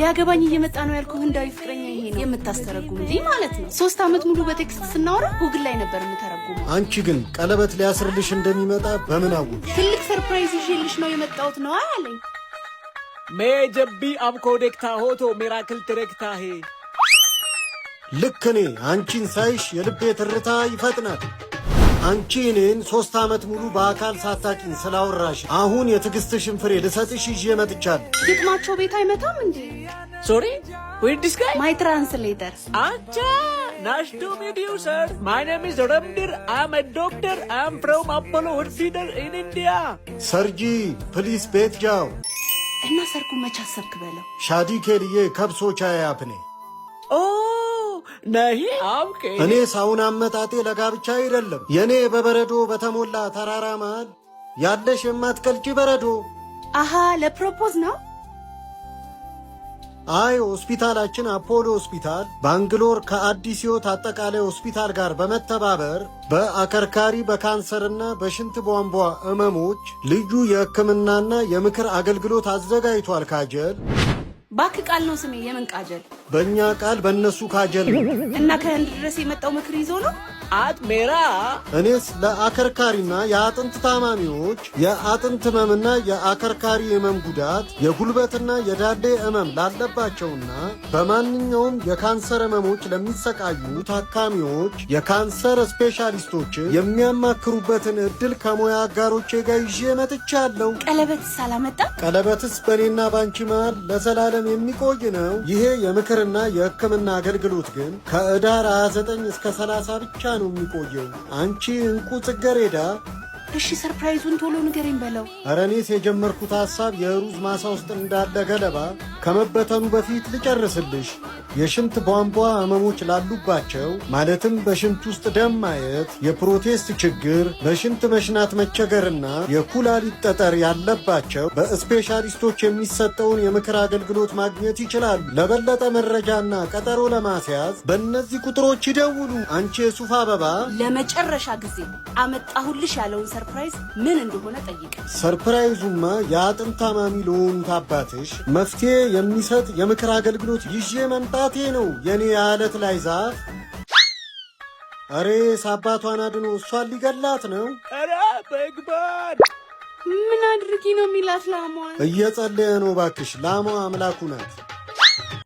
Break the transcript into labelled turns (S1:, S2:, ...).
S1: ሊያገባኝ እየመጣ ነው ያልኩህ ህንዳዊ ፍቅረኛ ይሄ ነው የምታስተረጉምልኝ ማለት ነው። 3 አመት ሙሉ በቴክስት ስናወራ ጉግል ላይ ነበር የምተረጉመው።
S2: አንቺ ግን ቀለበት ሊያስርልሽ እንደሚመጣ በምን አወቅሽ?
S1: ትልቅ ሰርፕራይዝ ይዤልሽ ነው የመጣሁት ነው አለኝ።
S3: ሜጀቢ አብኮ ዴክታ ሆቶ ሚራክል ትሬክታ ሄ
S2: ልክ እኔ አንቺን ሳይሽ የልቤ ትርታ ይፈጥናል። አንቺ እኔን 3 አመት ሙሉ በአካል ሳታቂኝ ስላወራሽ አሁን የትዕግስትሽን ፍሬ ልሰጥሽ ይዤ መጥቻለሁ።
S1: ግጥማቸው ቤት አይመታም እንዴ?
S3: ሶሪ ዊድ ዲስ ጋይ
S1: ማይ ትራንስሌተር
S3: አቻ ናይስ ቱ ሚት ዩ ሰር ማይ ኔም ኢዝ ረምዲር አም አ ዶክተር አም ፍሮም አፖሎ ሆስፒታል ኢን ኢንዲያ
S2: ሰርጂ ፕሊስ ቤት ጃው
S1: እና ሰርጉ መች አሰብክ በለው።
S2: ሻዲ ኬልዬ ከብሶቻ ያፕኔ
S3: ኦ ነሂ አብኬ
S2: እኔ ሳውን አመጣጤ ለጋብቻ አይደለም። የኔ በበረዶ በተሞላ ተራራ መሃል ያለሽ የማትቀልጪ በረዶ።
S1: አሃ ለፕሮፖዝ ነው?
S2: አይ ሆስፒታላችን አፖሎ ሆስፒታል ባንግሎር ከአዲስ ሕይወት አጠቃላይ ሆስፒታል ጋር በመተባበር በአከርካሪ በካንሰርና በሽንት ቧንቧ ህመሞች ልዩ የሕክምናና የምክር አገልግሎት አዘጋጅቷል። ካጀል
S1: ባክ ቃል ነው ስሜ። የምን ቃጀል?
S2: በእኛ ቃል በእነሱ ካጀል ነው።
S1: እና ከህንድ ድረስ የመጣው ምክር ይዞ ነው?
S3: አጥሜራ
S2: እኔስ ለአከርካሪና የአጥንት ታማሚዎች የአጥንት ህመምና የአከርካሪ ህመም ጉዳት የጉልበትና የዳሌ ህመም ላለባቸውና በማንኛውም የካንሰር ህመሞች ለሚሰቃዩ ታካሚዎች የካንሰር ስፔሻሊስቶች የሚያማክሩበትን እድል ከሙያ አጋሮቼ ጋር ይዤ መጥቻለሁ።
S1: ቀለበትስ አላመጣ?
S2: ቀለበትስ በእኔና ባንቺ መሃል ለዘላለም የሚቆይ ነው። ይሄ የምክርና የህክምና አገልግሎት ግን ከህዳር 29 እስከ 30 ብቻ ነው የሚቆየው። አንቺ እንቁ ጽጌረዳ።
S1: እሺ ሰርፕራይዙን ቶሎ ንገረኝ በለው።
S2: ኧረ እኔስ የጀመርኩት ሐሳብ የሩዝ ማሳ ውስጥ እንዳለ ገለባ ከመበተኑ በፊት ልጨርስልሽ። የሽንት ቧንቧ ህመሞች ላሉባቸው ማለትም በሽንት ውስጥ ደም ማየት፣ የፕሮቴስት ችግር፣ በሽንት መሽናት መቸገርና የኩላሊት ጠጠር ያለባቸው በስፔሻሊስቶች የሚሰጠውን የምክር አገልግሎት ማግኘት ይችላሉ። ለበለጠ መረጃና ቀጠሮ ለማስያዝ በእነዚህ ቁጥሮች ይደውሉ። አንቺ የሱፍ አበባ።
S1: ለመጨረሻ ጊዜ አመጣሁልሽ ያለውን ሰርፕራይዝ ምን እንደሆነ ጠይቀ።
S2: ሰርፕራይዙማ የአጥንት ታማሚ ለሆኑት አባትሽ መፍትሄ የሚሰጥ የምክር አገልግሎት ይዤ መምጣቴ ነው። የኔ የዓለት ላይ ዛፍ። አሬስ አባቷን አድኖ እሷን ሊገላት ነው።
S3: ኧረ በግባር
S1: ምን አድርጊ ነው የሚላት ላሟን?
S2: እየጸለየ ነው። ባክሽ ላሟ አምላኩ ናት።